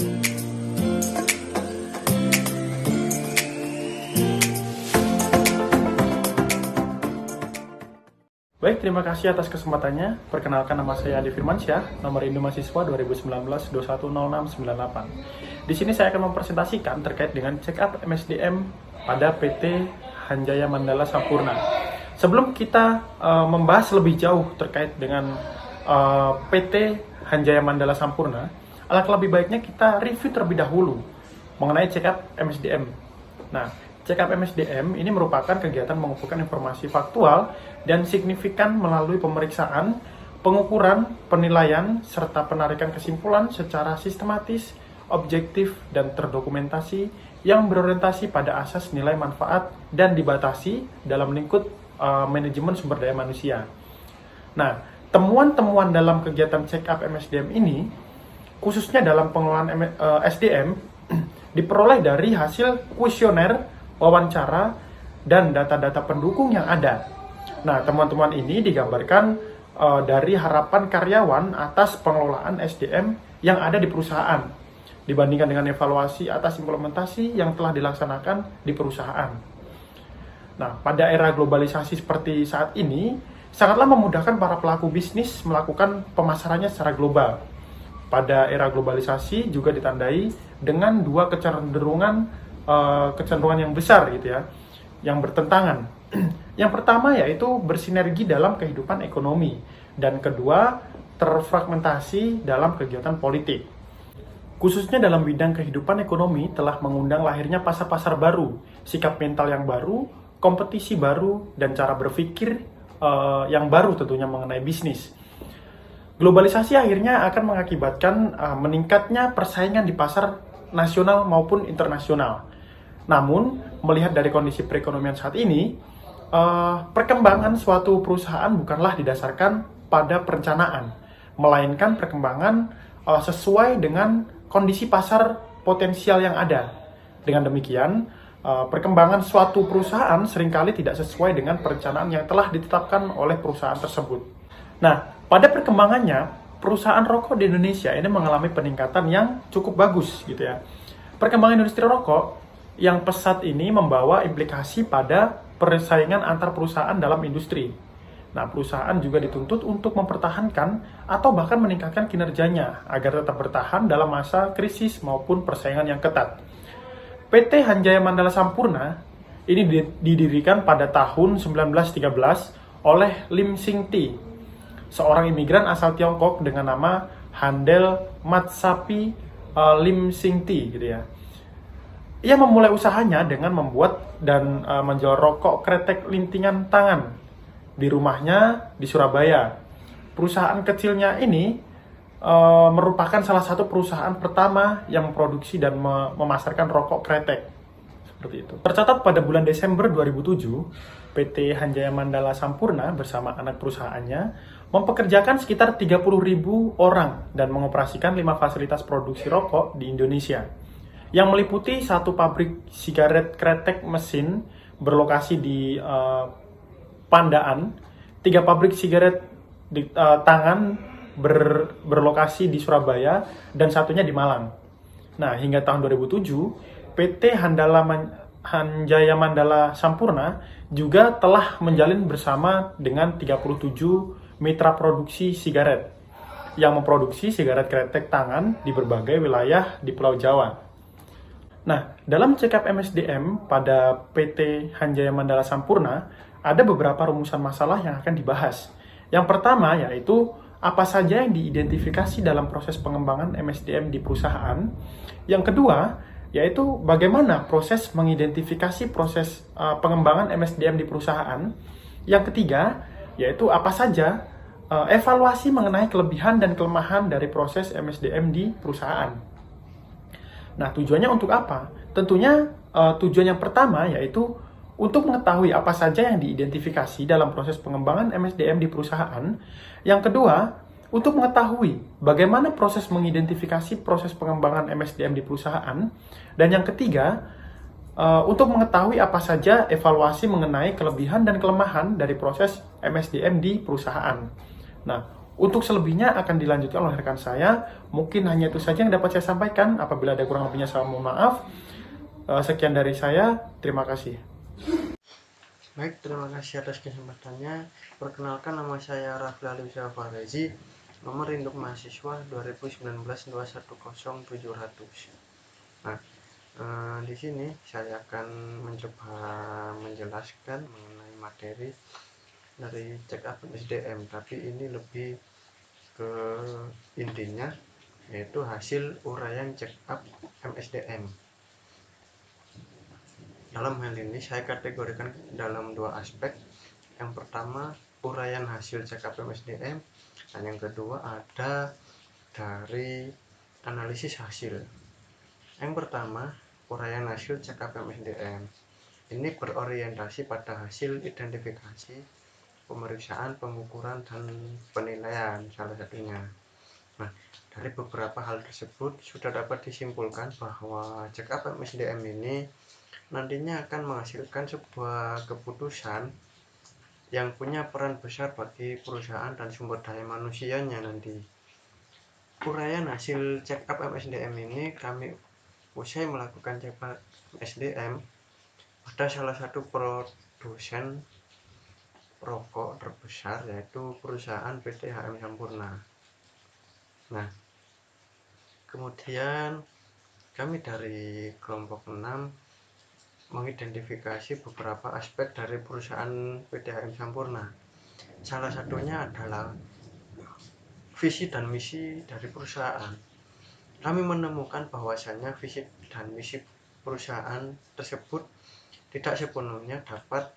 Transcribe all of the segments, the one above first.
Baik, terima kasih atas kesempatannya. Perkenalkan, nama saya Adi Firmansyah, nomor induk mahasiswa 2019-210698. Di sini saya akan mempresentasikan terkait dengan check up MSDM pada PT Hanjaya Mandala Sampurna. Sebelum kita membahas lebih jauh terkait dengan PT Hanjaya Mandala Sampurna, alangkah lebih baiknya kita review terlebih dahulu mengenai check up MSDM. Nah, check up MSDM ini merupakan kegiatan mengumpulkan informasi faktual dan signifikan melalui pemeriksaan, pengukuran, penilaian, serta penarikan kesimpulan secara sistematis, objektif, dan terdokumentasi yang berorientasi pada asas nilai manfaat dan dibatasi dalam lingkup manajemen sumber daya manusia. Nah, temuan-temuan dalam kegiatan check up MSDM ini, khususnya dalam pengelolaan SDM, diperoleh dari hasil kuesioner, wawancara, dan data-data pendukung yang ada. Nah, temuan-temuan ini digambarkan dari harapan karyawan atas pengelolaan SDM yang ada di perusahaan, dibandingkan dengan evaluasi atas implementasi yang telah dilaksanakan di perusahaan. Nah, pada era globalisasi seperti saat ini, sangatlah memudahkan para pelaku bisnis melakukan pemasarannya secara global. Pada era globalisasi juga ditandai dengan dua kecenderungan yang besar gitu ya, yang bertentangan. Yang pertama yaitu bersinergi dalam kehidupan ekonomi, dan kedua terfragmentasi dalam kegiatan politik. Khususnya dalam bidang kehidupan ekonomi telah mengundang lahirnya pasar-pasar baru, sikap mental yang baru, kompetisi baru, dan cara berpikir yang baru tentunya mengenai bisnis. Globalisasi akhirnya akan mengakibatkan meningkatnya persaingan di pasar nasional maupun internasional. Namun, melihat dari kondisi perekonomian saat ini, perkembangan suatu perusahaan bukanlah didasarkan pada perencanaan, melainkan perkembangan sesuai dengan kondisi pasar potensial yang ada. Dengan demikian, perkembangan suatu perusahaan seringkali tidak sesuai dengan perencanaan yang telah ditetapkan oleh perusahaan tersebut. Nah, pada perkembangannya, perusahaan rokok di Indonesia ini mengalami peningkatan yang cukup bagus gitu ya. Perkembangan industri rokok yang pesat ini membawa implikasi pada persaingan antar perusahaan dalam industri. Nah, perusahaan juga dituntut untuk mempertahankan atau bahkan meningkatkan kinerjanya agar tetap bertahan dalam masa krisis maupun persaingan yang ketat. PT Hanjaya Mandala Sampurna ini didirikan pada tahun 1913 oleh Lim Sing Ti, seorang imigran asal Tiongkok dengan nama Handel Matsapi Lim Sing Ti gitu ya. Ia memulai usahanya dengan membuat dan menjual rokok kretek lintingan tangan di rumahnya di Surabaya. Perusahaan kecilnya ini merupakan salah satu perusahaan pertama yang memproduksi dan memasarkan rokok kretek. Seperti itu. Tercatat pada bulan Desember 2007, PT Hanjaya Mandala Sampurna bersama anak perusahaannya mempekerjakan sekitar 30.000 orang dan mengoperasikan 5 fasilitas produksi rokok di Indonesia, yang meliputi 1 pabrik sigaret kretek mesin berlokasi di Pandaan, 3 pabrik sigaret di tangan berlokasi di Surabaya, dan 1-nya di Malang. Nah, hingga tahun 2007, PT Hanjaya Mandala Sampurna juga telah menjalin bersama dengan 37 mitra produksi sigaret yang memproduksi sigaret kretek tangan di berbagai wilayah di Pulau Jawa. Nah, dalam check up MSDM pada PT Hanjaya Mandala Sampurna, ada beberapa rumusan masalah yang akan dibahas. Yang pertama yaitu apa saja yang diidentifikasi dalam proses pengembangan MSDM di perusahaan. Yang kedua yaitu bagaimana proses mengidentifikasi proses pengembangan MSDM di perusahaan. Yang ketiga yaitu apa saja evaluasi mengenai kelebihan dan kelemahan dari proses MSDM di perusahaan. Nah, tujuannya untuk apa? Tentunya tujuan yang pertama yaitu untuk mengetahui apa saja yang diidentifikasi dalam proses pengembangan MSDM di perusahaan. Yang kedua, untuk mengetahui bagaimana proses mengidentifikasi proses pengembangan MSDM di perusahaan. Dan yang ketiga, untuk mengetahui apa saja evaluasi mengenai kelebihan dan kelemahan dari proses MSDM di perusahaan. Nah, Untuk selebihnya akan dilanjutkan oleh rekan saya. Mungkin hanya itu saja yang dapat saya sampaikan. Apabila ada kurang lebihnya saya mohon maaf. Sekian dari saya. Terima kasih. Baik, terima kasih atas kesempatannya. Perkenalkan, nama saya Rafli Aliusya Farezi, nomor induk mahasiswa 2019-210-700. Nah, di sini saya akan mencoba menjelaskan mengenai materi dari check up SDM, tapi ini lebih ke intinya, yaitu hasil uraian check up MSDM. Dalam hal ini saya kategorikan dalam dua aspek. Yang pertama, uraian hasil check up MSDM, dan yang kedua ada dari analisis hasil. Yang pertama, uraian hasil check up MSDM. Ini berorientasi pada hasil identifikasi, pemeriksaan, pengukuran, dan penilaian salah satunya. Nah, dari beberapa hal tersebut sudah dapat disimpulkan bahwa check up MSDM ini nantinya akan menghasilkan sebuah keputusan yang punya peran besar bagi perusahaan dan sumber daya manusianya nanti. Uraian hasil check up MSDM ini kami usai melakukan check up MSDM pada salah satu produsen rokok terbesar, yaitu perusahaan PT HM Sampurna. Nah, kemudian kami dari kelompok 6 mengidentifikasi beberapa aspek dari perusahaan PT HM Sampurna. Salah satunya adalah visi dan misi dari perusahaan. Kami menemukan bahwasannya visi dan misi perusahaan tersebut tidak sepenuhnya dapat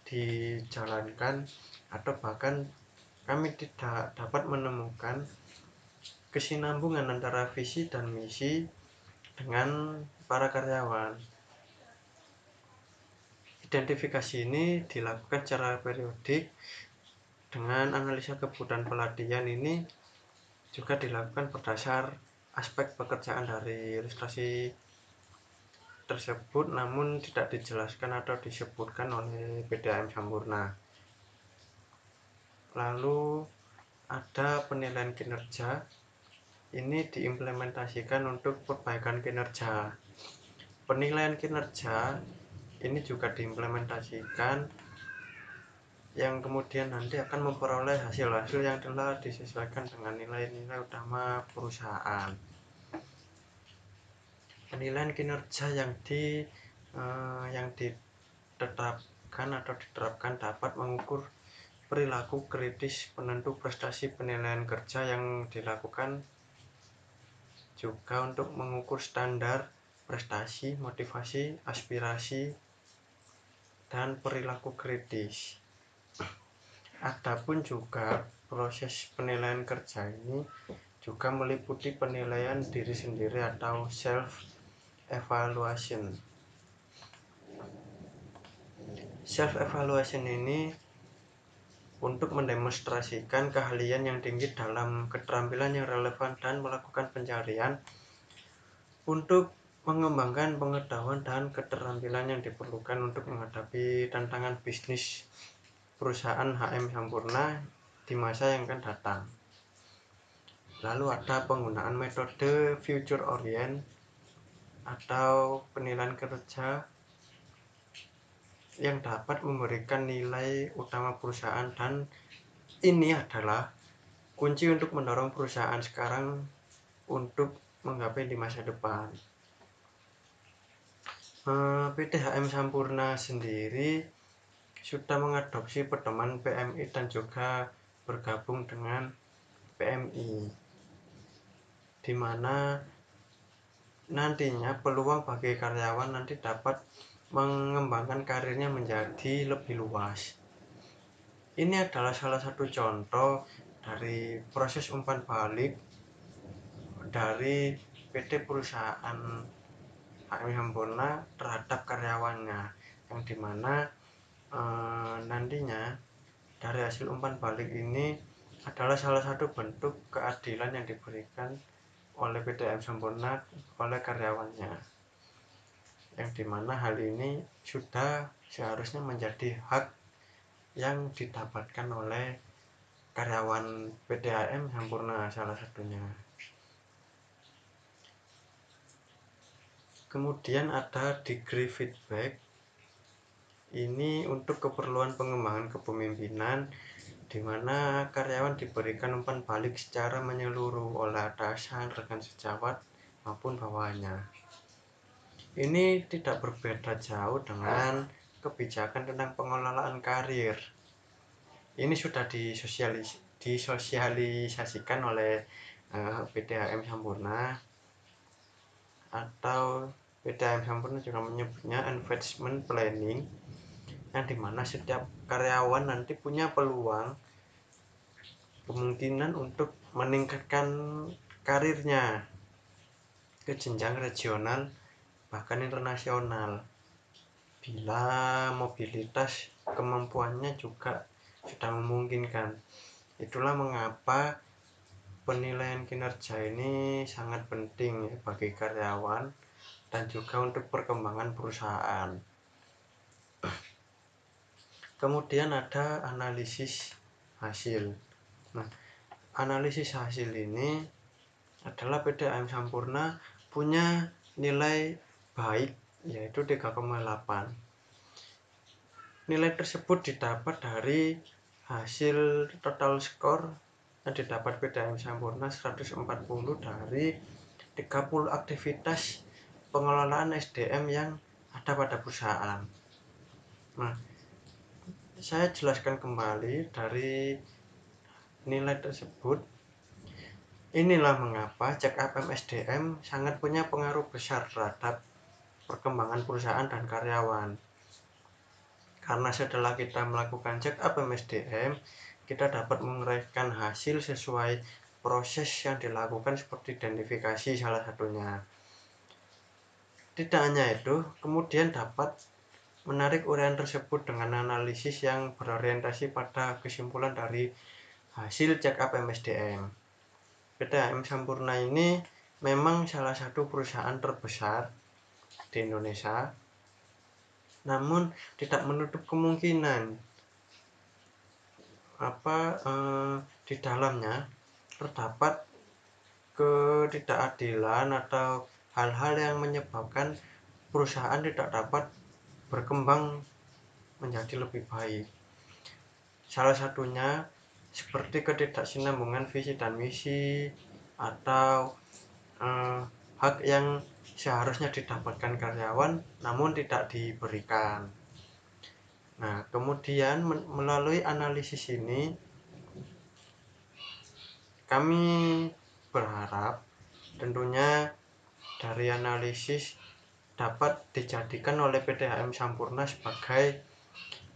dijalankan, atau bahkan kami tidak dapat menemukan kesinambungan antara visi dan misi dengan para karyawan. Identifikasi ini dilakukan secara periodik dengan analisa kebutuhan pelatihan. Ini juga dilakukan berdasar aspek pekerjaan dari ilustrasi tersebut, namun tidak dijelaskan atau disebutkan oleh PDAM Sampurna. Lalu ada penilaian kinerja. Ini diimplementasikan untuk perbaikan kinerja. Penilaian kinerja ini juga diimplementasikan yang kemudian nanti akan memperoleh hasil-hasil yang telah disesuaikan dengan nilai-nilai utama perusahaan. Penilaian kinerja yang ditetapkan atau diterapkan dapat mengukur perilaku kritis penentu prestasi penilaian kerja yang dilakukan, juga untuk mengukur standar prestasi, motivasi, aspirasi, dan perilaku kritis. Adapun juga proses penilaian kerja ini juga meliputi penilaian diri sendiri atau self evaluation. Self evaluation ini untuk mendemonstrasikan keahlian yang tinggi dalam keterampilan yang relevan dan melakukan pencarian untuk mengembangkan pengetahuan dan keterampilan yang diperlukan untuk menghadapi tantangan bisnis perusahaan HM Sampurna di masa yang akan datang. Lalu ada penggunaan metode future orient atau penilaian kerja yang dapat memberikan nilai utama perusahaan, dan ini adalah kunci untuk mendorong perusahaan sekarang untuk menggapai di masa depan. PT HM Sampurna sendiri sudah mengadopsi pedoman PMI dan juga bergabung dengan PMI, di mana nantinya peluang bagi karyawan nanti dapat mengembangkan karirnya menjadi lebih luas. Ini adalah salah satu contoh dari proses umpan balik dari PT perusahaan HM Sampurna terhadap karyawannya, yang dimana nantinya dari hasil umpan balik ini adalah salah satu bentuk keadilan yang diberikan oleh PT HM Sampurna oleh karyawannya, yang dimana hal ini sudah seharusnya menjadi hak yang didapatkan oleh karyawan PT HM Sampurna salah satunya. Kemudian ada degree feedback. Ini untuk keperluan pengembangan kepemimpinan, di mana karyawan diberikan umpan balik secara menyeluruh oleh atasan, rekan sejawat, maupun bawahannya. Ini tidak berbeda jauh dengan kebijakan tentang pengelolaan karir. Ini sudah disosialisasikan oleh PT HM Sampurna, atau PT HM Sampurna juga menyebutnya investment planning, yang dimana setiap karyawan nanti punya peluang kemungkinan untuk meningkatkan karirnya ke jenjang regional bahkan internasional bila mobilitas kemampuannya juga sudah memungkinkan. Itulah mengapa penilaian kinerja ini sangat penting ya, bagi karyawan dan juga untuk perkembangan perusahaan. Kemudian ada analisis hasil. Nah, analisis hasil ini adalah PT HM Sampurna punya nilai baik yaitu 3,8. Nilai tersebut didapat dari hasil total skor yang didapat PT HM Sampurna 140 dari 30 aktivitas pengelolaan SDM yang ada pada perusahaan. Nah, saya jelaskan kembali dari nilai tersebut. Inilah mengapa check up MSDM sangat punya pengaruh besar terhadap perkembangan perusahaan dan karyawan. Karena setelah kita melakukan check up MSDM, kita dapat menguraikan hasil sesuai proses yang dilakukan seperti identifikasi salah satunya. Tidak hanya itu, kemudian dapat menarik uraian tersebut dengan analisis yang berorientasi pada kesimpulan dari hasil check up MSDM. PT HM Sampurna ini memang salah satu perusahaan terbesar di Indonesia, namun tidak menutup kemungkinan di dalamnya terdapat ketidakadilan atau hal-hal yang menyebabkan perusahaan tidak dapat berkembang menjadi lebih baik. Salah satunya seperti ketidaksinambungan visi dan misi atau hak yang seharusnya didapatkan karyawan namun tidak diberikan. Nah, kemudian melalui analisis ini kami berharap tentunya dari analisis dapat dijadikan oleh PT HM Sampurna sebagai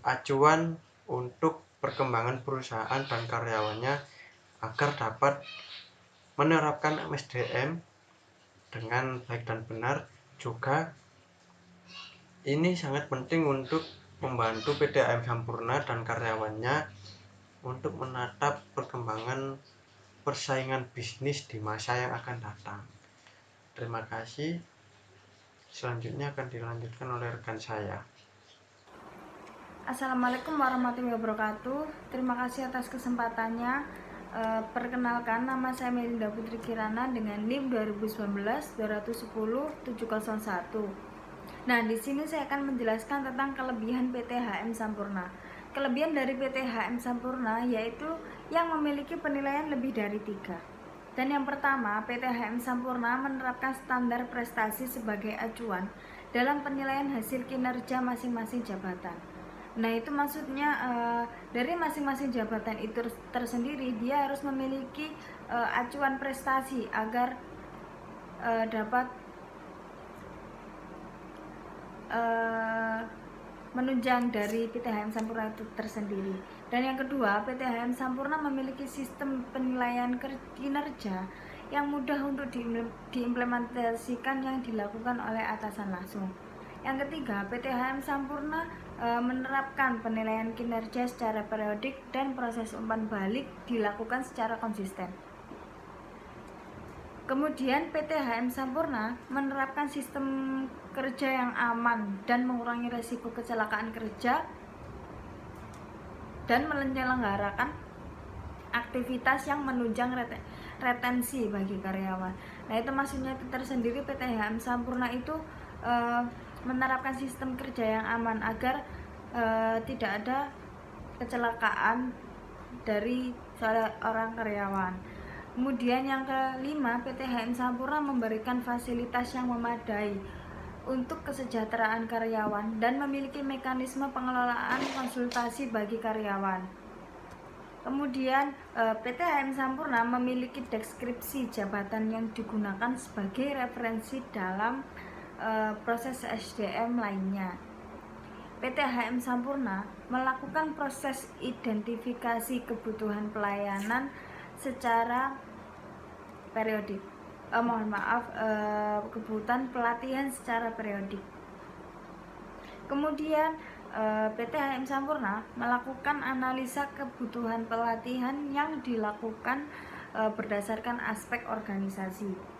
acuan untuk perkembangan perusahaan dan karyawannya agar dapat menerapkan MSDM dengan baik dan benar. Juga ini sangat penting untuk membantu PT HM Sampurna dan karyawannya untuk menatap perkembangan persaingan bisnis di masa yang akan datang. Terima kasih. Selanjutnya akan dilanjutkan oleh rekan saya. Assalamualaikum warahmatullahi wabarakatuh. Terima kasih atas kesempatannya. Perkenalkan, nama saya Melinda Putri Kirana dengan NIM 2019-210-701. Nah, di sini saya akan menjelaskan tentang kelebihan PT HM Sampurna. Kelebihan dari PT HM Sampurna yaitu yang memiliki penilaian lebih dari 3. Dan yang pertama, PT HM Sampurna menerapkan standar prestasi sebagai acuan dalam penilaian hasil kinerja masing-masing jabatan. Nah, itu maksudnya dari masing-masing jabatan itu tersendiri dia harus memiliki acuan prestasi agar dapat menunjang dari PT HM Sampurna itu tersendiri. Dan yang kedua, PT HM Sampurna memiliki sistem penilaian kinerja yang mudah untuk diimplementasikan yang dilakukan oleh atasan langsung. Yang ketiga, PT HM Sampurna menerapkan penilaian kinerja secara periodik dan proses umpan balik dilakukan secara konsisten. Kemudian PT HM Sampurna menerapkan sistem kerja yang aman dan mengurangi risiko kecelakaan kerja dan menyelenggarakan aktivitas yang menunjang retensi bagi karyawan. Nah, itu maksudnya tersendiri PT HM Sampurna itu menerapkan sistem kerja yang aman agar tidak ada kecelakaan dari seorang karyawan. Kemudian yang kelima, PT HM Sampurna memberikan fasilitas yang memadai untuk kesejahteraan karyawan dan memiliki mekanisme pengelolaan konsultasi bagi karyawan. Kemudian PT HM Sampurna memiliki deskripsi jabatan yang digunakan sebagai referensi dalam proses SDM lainnya. PT HM Sampurna melakukan proses identifikasi kebutuhan pelayanan secara periodik. Kebutuhan pelatihan secara periodik. Kemudian PT HM Sampurna melakukan analisa kebutuhan pelatihan yang dilakukan berdasarkan aspek organisasi.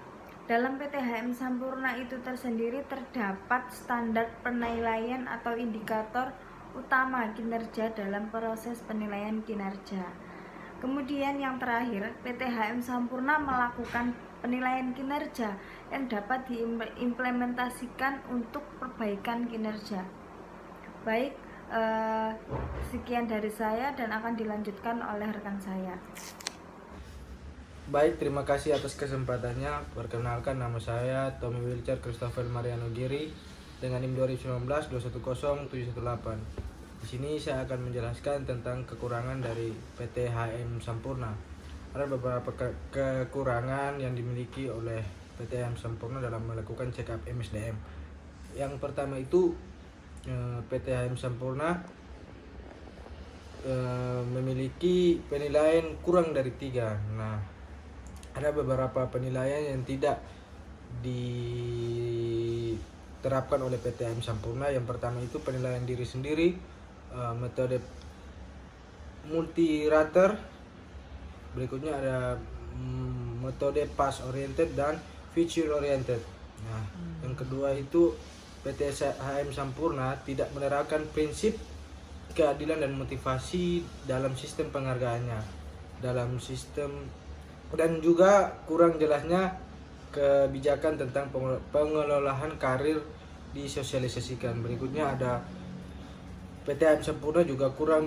Dalam PT HM Sampurna itu tersendiri terdapat standar penilaian atau indikator utama kinerja dalam proses penilaian kinerja. Kemudian yang terakhir, PT HM Sampurna melakukan penilaian kinerja yang dapat diimplementasikan untuk perbaikan kinerja. Baik, sekian dari saya dan akan dilanjutkan oleh rekan saya. Baik, terima kasih atas kesempatannya. Perkenalkan, nama saya Tommy Wilcher Christopher Mariano Giri dengan NIM 2019-210718. Di sini saya akan menjelaskan tentang kekurangan dari PT HM Sampurna. Ada beberapa kekurangan yang dimiliki oleh PT HM Sampurna dalam melakukan check up MSDM. Yang pertama itu PT HM Sampurna memiliki penilaian kurang dari 3. Nah, ada beberapa penilaian yang tidak diterapkan oleh PT HM Sampurna. Yang pertama itu penilaian diri sendiri, metode multi-rater. Berikutnya ada metode past oriented dan future oriented. Nah, yang kedua itu PT HM Sampurna tidak menerapkan prinsip keadilan dan motivasi dalam sistem penghargaannya, dalam sistem, dan juga kurang jelasnya kebijakan tentang pengelolaan karir disosialisasikan. Berikutnya ada PT HM Sampurna juga kurang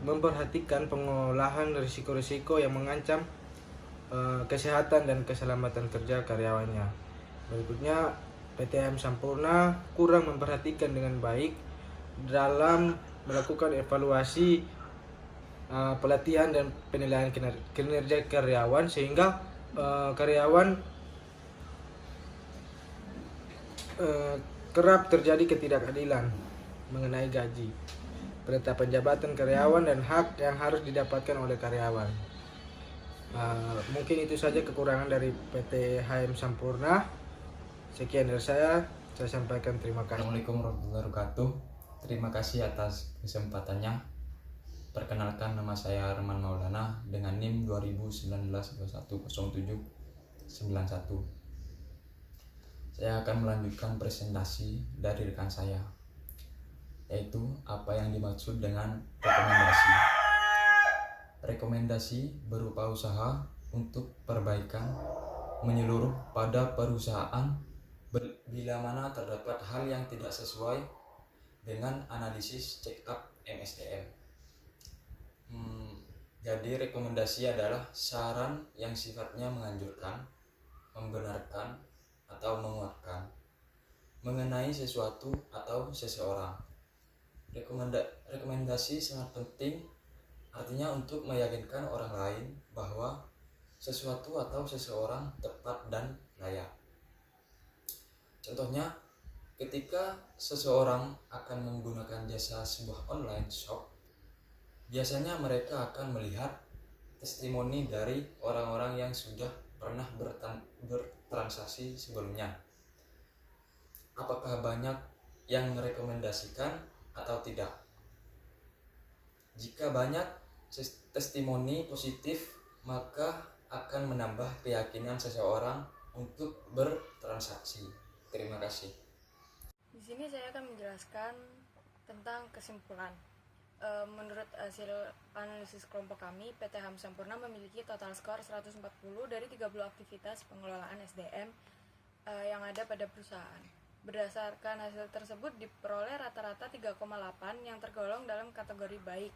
memperhatikan pengolahan risiko-risiko yang mengancam kesehatan dan keselamatan kerja karyawannya. Berikutnya, PT HM Sampurna kurang memperhatikan dengan baik dalam melakukan evaluasi pelatihan dan penilaian kinerja karyawan, sehingga karyawan kerap terjadi ketidakadilan mengenai gaji, penetapan jabatan karyawan, dan hak yang harus didapatkan oleh karyawan. Mungkin itu saja kekurangan dari PT HM Sampurna. Sekian dari saya sampaikan terima kasih. Assalamualaikum warahmatullahi wabarakatuh. Terima kasih atas kesempatannya. Perkenalkan, nama saya Arman Maulana dengan NIM 2019-210791. Saya akan melanjutkan presentasi dari rekan saya, yaitu apa yang dimaksud dengan rekomendasi. Rekomendasi berupa usaha untuk perbaikan menyeluruh pada perusahaan bila mana terdapat hal yang tidak sesuai dengan analisis check up MSDM. Jadi rekomendasi adalah saran yang sifatnya menganjurkan, membenarkan, atau menguatkan mengenai sesuatu atau seseorang. Rekomendasi sangat penting, artinya untuk meyakinkan orang lain bahwa sesuatu atau seseorang tepat dan layak. Contohnya, ketika seseorang akan menggunakan jasa sebuah online shop, biasanya mereka akan melihat testimoni dari orang-orang yang sudah pernah bertransaksi sebelumnya. Apakah banyak yang merekomendasikan atau tidak? Jika banyak testimoni positif, maka akan menambah keyakinan seseorang untuk bertransaksi. Terima kasih. Di sini saya akan menjelaskan tentang kesimpulan. Menurut hasil analisis kelompok kami, PT HAM Sampurna memiliki total skor 140 dari 30 aktivitas pengelolaan SDM yang ada pada perusahaan. Berdasarkan hasil tersebut diperoleh rata-rata 3,8 yang tergolong dalam kategori baik.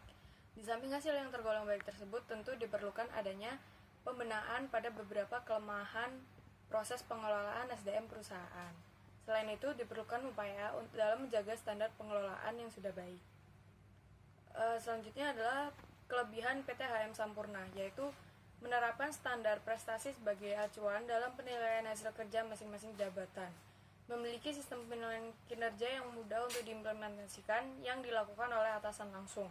Di samping hasil yang tergolong baik tersebut, tentu diperlukan adanya pembenahan pada beberapa kelemahan proses pengelolaan SDM perusahaan. Selain itu, diperlukan upaya dalam menjaga standar pengelolaan yang sudah baik. Selanjutnya adalah kelebihan PT HM Sampurna, yaitu menerapkan standar prestasi sebagai acuan dalam penilaian hasil kerja masing-masing jabatan, memiliki sistem penilaian kinerja yang mudah untuk diimplementasikan yang dilakukan oleh atasan langsung,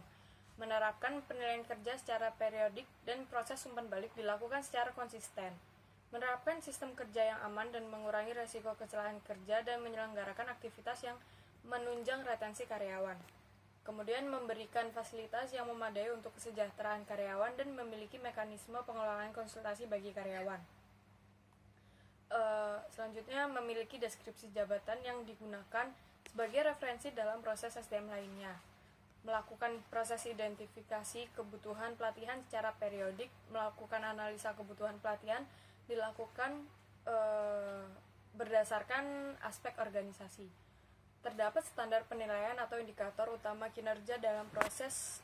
menerapkan penilaian kerja secara periodik dan proses umpan balik dilakukan secara konsisten, menerapkan sistem kerja yang aman dan mengurangi risiko kecelakaan kerja dan menyelenggarakan aktivitas yang menunjang retensi karyawan. Kemudian memberikan fasilitas yang memadai untuk kesejahteraan karyawan dan memiliki mekanisme pengelolaan konsultasi bagi karyawan. Selanjutnya memiliki deskripsi jabatan yang digunakan sebagai referensi dalam proses SDM lainnya. Melakukan proses identifikasi kebutuhan pelatihan secara periodik, melakukan analisa kebutuhan pelatihan dilakukan berdasarkan aspek organisasi. Terdapat standar penilaian atau indikator utama kinerja dalam proses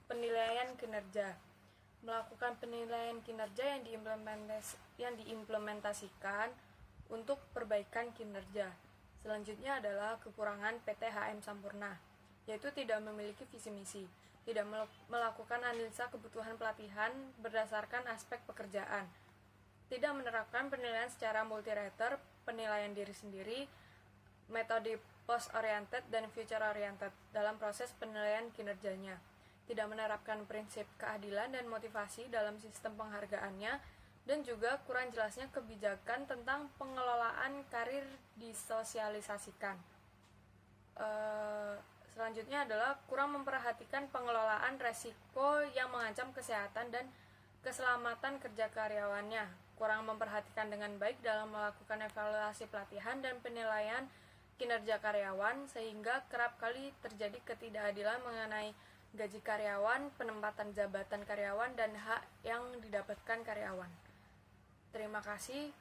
penilaian kinerja. Melakukan penilaian kinerja yang diimplementasikan untuk perbaikan kinerja. Selanjutnya adalah kekurangan PT HM Sampurna, yaitu tidak memiliki visi misi, tidak melakukan analisa kebutuhan pelatihan berdasarkan aspek pekerjaan, tidak menerapkan penilaian secara multi-rater, penilaian diri sendiri, metode post-oriented dan future-oriented dalam proses penilaian kinerjanya, tidak menerapkan prinsip keadilan dan motivasi dalam sistem penghargaannya, dan juga kurang jelasnya kebijakan tentang pengelolaan karir disosialisasikan. Selanjutnya adalah kurang memperhatikan pengelolaan resiko yang mengancam kesehatan dan keselamatan kerja karyawannya, kurang memperhatikan dengan baik dalam melakukan evaluasi pelatihan dan penilaian kinerja karyawan, sehingga kerap kali terjadi ketidakadilan mengenai gaji karyawan, penempatan jabatan karyawan, dan hak yang didapatkan karyawan. Terima kasih.